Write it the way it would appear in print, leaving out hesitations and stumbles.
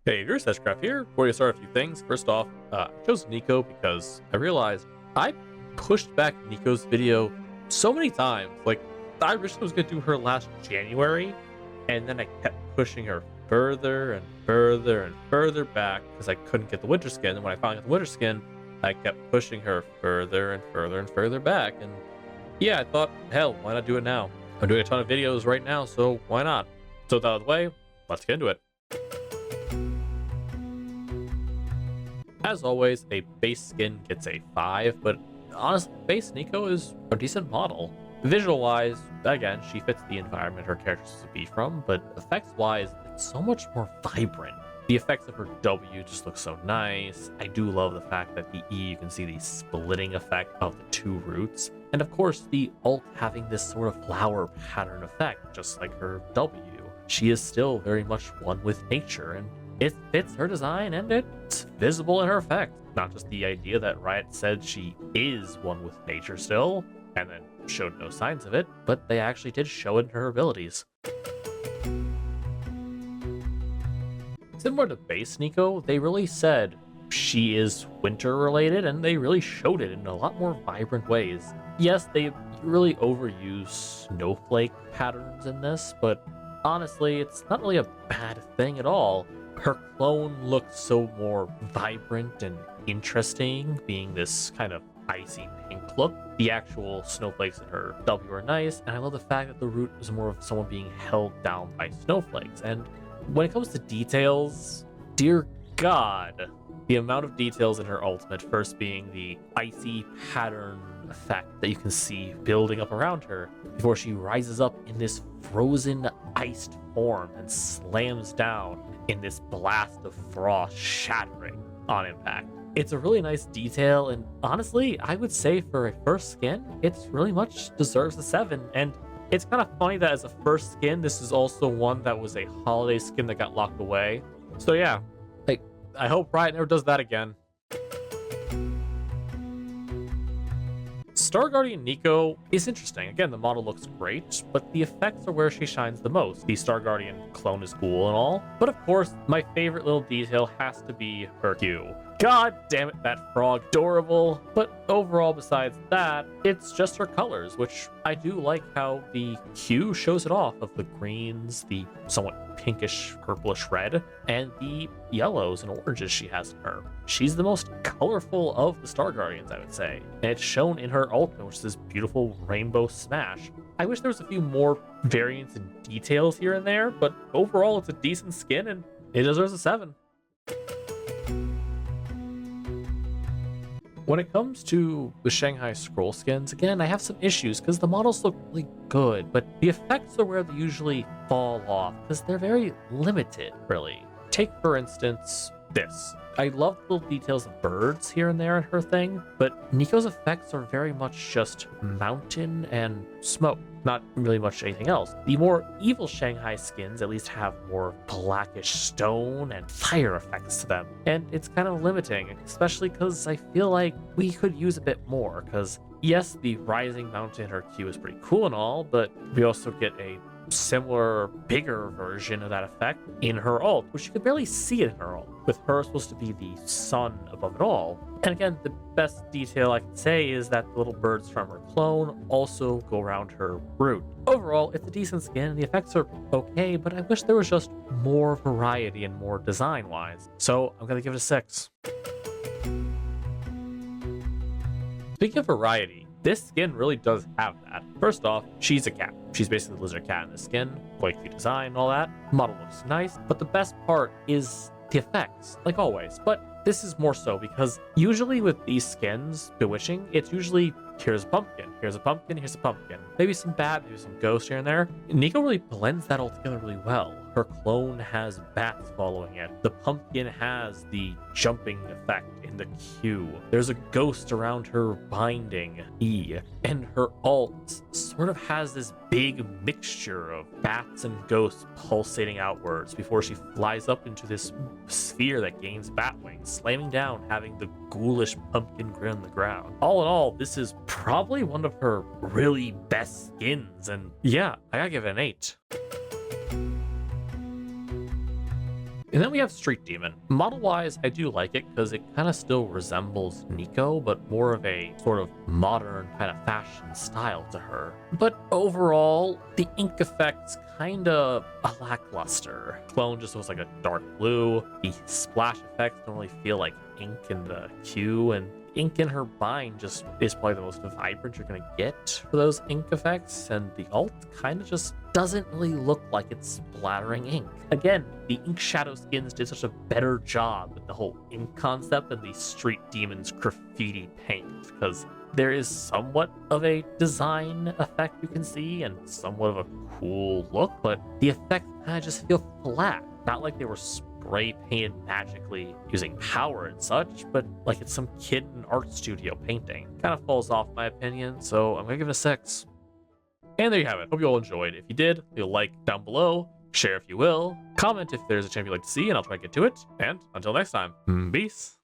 Hey, here's Hexcraft here. Before you start a few things, first off, I chose Neeko because I realized I pushed back Neeko's video so many times. Like, I originally was going to do her last January, and then I kept pushing her further and further and further back because I couldn't get the winter skin. And when I finally got the winter skin, I kept pushing her further and further and further back. And yeah, I thought, hell, why not do it now? I'm doing a ton of videos right now, so why not? So with that out of the way, let's get into it. As always, a base skin gets a 5, but honestly, base Neeko is a decent model. Visual-wise, again, she fits the environment her character is to be from, but effects-wise, it's so much more vibrant. The effects of her W just look so nice. I do love the fact that the E, you can see the splitting effect of the two roots. And of course, the ult having this sort of flower pattern effect, just like her W. She is still very much one with nature, and it fits her design and it's visible in her effect. Not just the idea that Riot said she is one with nature still, and then showed no signs of it, but they actually did show it in her abilities. Similar to base Neeko, they really said she is winter related, and they really showed it in a lot more vibrant ways. Yes, they really overuse snowflake patterns in this, but honestly, it's not really a bad thing at all. Her clone looks so more vibrant and interesting, being this kind of icy pink look. The actual snowflakes in her W are nice, and I love the fact that the root is more of someone being held down by snowflakes. And when it comes to details, dear God, the amount of details in her ultimate, first being the icy pattern effect that you can see building up around her before she rises up in this frozen iced form and slams down in this blast of frost shattering on impact. It's a really nice detail, and honestly, I would say for a first skin, it's really much deserves a 7. And it's kind of funny that as a first skin, this is also one that was a holiday skin that got locked away. So yeah, like, I hope Riot never does that again. Star Guardian Neeko is interesting. Again, the model looks great, but the effects are where she shines the most. The Star Guardian clone is cool and all, but of course, my favorite little detail has to be her Q. God damn it, that frog, adorable. But overall, besides that, it's just her colors, which I do like how the Q shows it off of the greens, the somewhat pinkish, purplish red, and the yellows and oranges she has in her. She's the most colorful of the Star Guardians, I would say. And it's shown in her ultimate, which is this beautiful rainbow smash. I wish there was a few more variants and details here and there, but overall, it's a decent skin and it deserves a 7. When it comes to the Shan Hai Scrolls skins, again, I have some issues because the models look really good, but the effects are where they usually fall off because they're very limited, really. Take, for instance, this. I love the little details of birds here and there in her thing, but Neeko's effects are very much just mountain and smoke, not really much anything else. The more evil Shan Hai skins at least have more blackish stone and fire effects to them, and it's kind of limiting, especially because I feel like we could use a bit more, because yes, the rising mountain in her Q is pretty cool and all, but we also get a similar, bigger version of that effect in her ult, which you could barely see in her ult, with her supposed to be the sun above it all. And again, the best detail I can say is that the little birds from her clone also go around her root. Overall, it's a decent skin, the effects are okay, but I wish there was just more variety and more design-wise. So I'm gonna give it a 6. Speaking of variety, this skin really does have that. First off, she's a cat. She's basically the lizard cat in the skin, like the design and all that. Model looks nice, but the best part is the effects, like always. But this is more so because usually with these skins, Bewitching, it's usually here's a pumpkin, here's a pumpkin, here's a pumpkin. Maybe some bat, maybe some ghost here and there. Neeko really blends that all together really well. Her clone has bats following it. The pumpkin has the jumping effect in the Q. There's a ghost around her binding E. And her ult sort of has this big mixture of bats and ghosts pulsating outwards before she flies up into this sphere that gains bat wings, slamming down, having the ghoulish pumpkin grin on the ground. All in all, this is probably one of her really best skins, and yeah, I gotta give it an 8. And then we have Street Demon. Model-wise, I do like it because it kind of still resembles Neeko, but more of a sort of modern kind of fashion style to her. But overall, the ink effects kind of lackluster. Clone just looks like a dark blue. The splash effects don't really feel like ink in the queue, and ink in her bind just is probably the most vibrant you're gonna get for those ink effects, and the alt kind of just doesn't really look like it's splattering ink. Again, the Ink Shadow skins did such a better job with the whole ink concept than the Street Demon's graffiti paint, because there is somewhat of a design effect you can see and somewhat of a cool look, but the effects kind of just feel flat. Not like they were spray painted magically using power and such, but like it's some kid in an art studio painting. Kind of falls off my opinion, so I'm gonna give it a 6. And there you have it. Hope you all enjoyed. If you did, leave a like down below, share if you will, comment if there's a champ you'd like to see, and I'll try to get to it. And until next time, peace.